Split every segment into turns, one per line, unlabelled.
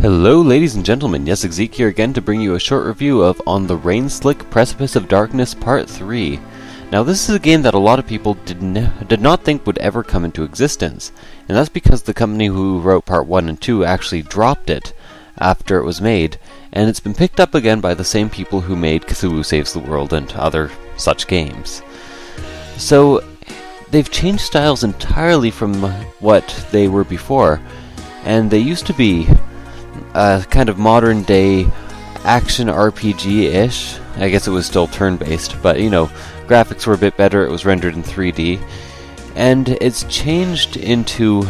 Hello ladies and gentlemen, Yessik here again to bring you a short review of On the Rain-Slick Precipice of Darkness Part 3. Now this is a game that a lot of people did not think would ever come into existence, and that's because the company who wrote Part 1 and 2 actually dropped it after it was made, and it's been picked up again by the same people who made Cthulhu Saves the World and other such games. So they've changed styles entirely from what they were before, and they used to be kind of modern day action RPG-ish. I guess it was still turn-based, but you know, graphics were a bit better, it was rendered in 3D, and it's changed into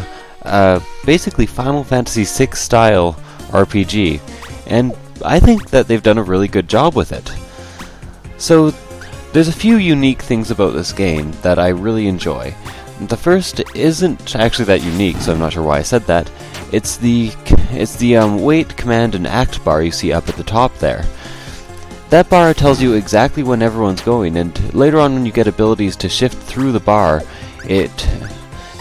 basically Final Fantasy VI style RPG, and I think that they've done a really good job with it. So there's a few unique things about this game that I really enjoy. The first isn't actually that unique, so I'm not sure why I said that. It's the wait, command, and act bar you see up at the top there. That bar tells you exactly when everyone's going, and later on when you get abilities to shift through the bar, it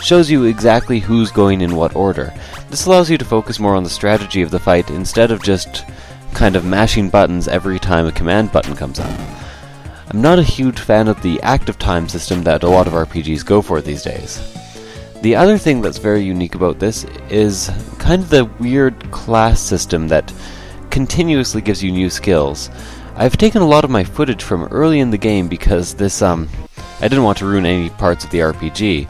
shows you exactly who's going in what order. This allows you to focus more on the strategy of the fight instead of just kind of mashing buttons every time a command button comes up. I'm not a huge fan of the active time system that a lot of RPGs go for these days. The other thing that's very unique about this is kind of the weird class system that continuously gives you new skills. I've taken a lot of my footage from early in the game because this, I didn't want to ruin any parts of the RPG,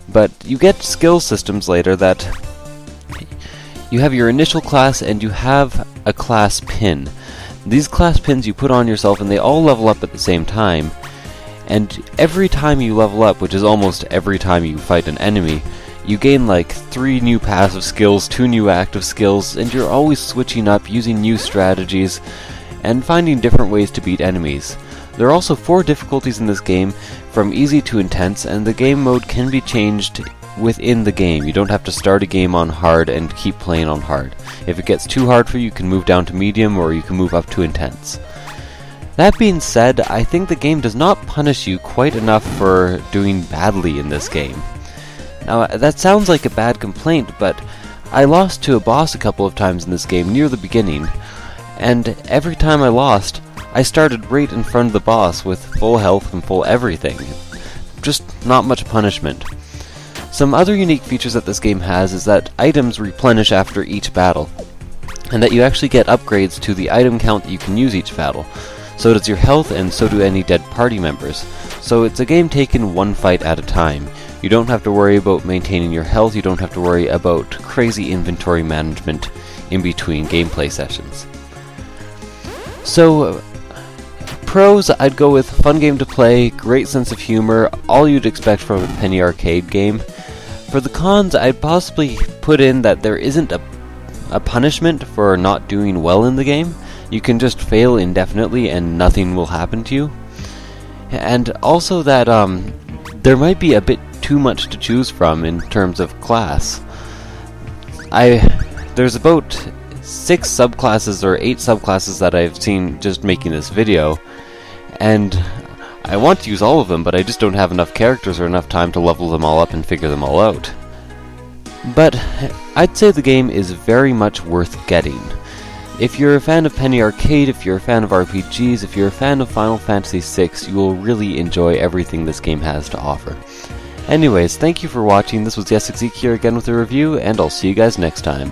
but you get skill systems later that you have your initial class and you have a class pin. These class pins you put on yourself and they all level up at the same time, and every time you level up, which is almost every time you fight an enemy, you gain like 3 new passive skills, 2 new active skills, and you're always switching up, using new strategies, and finding different ways to beat enemies. There are also 4 difficulties in this game, from easy to intense, and the game mode can be changed within the game. You don't have to start a game on hard and keep playing on hard. If it gets too hard for you, you can move down to medium, or you can move up to intense. That being said, I think the game does not punish you quite enough for doing badly in this game. Now, that sounds like a bad complaint, but I lost to a boss a couple of times in this game near the beginning, and every time I lost, I started right in front of the boss with full health and full everything. Just not much punishment. Some other unique features that this game has is that items replenish after each battle, and that you actually get upgrades to the item count that you can use each battle. So does your health, and so do any dead party members. So it's a game taken one fight at a time. You don't have to worry about maintaining your health, you don't have to worry about crazy inventory management in between gameplay sessions. So, pros, I'd go with fun game to play, great sense of humor, all you'd expect from a penny arcade game. For the cons, I'd possibly put in that there isn't a punishment for not doing well in the game. You can just fail indefinitely and nothing will happen to you. And also that there might be a bit too much to choose from in terms of class. There's about 6 subclasses or 8 subclasses that I've seen just making this video, and I want to use all of them, but I just don't have enough characters or enough time to level them all up and figure them all out. But I'd say the game is very much worth getting. If you're a fan of Penny Arcade, if you're a fan of RPGs, if you're a fan of Final Fantasy VI, you will really enjoy everything this game has to offer. Anyways, thank you for watching. This was Yessik here again with a review, and I'll see you guys next time.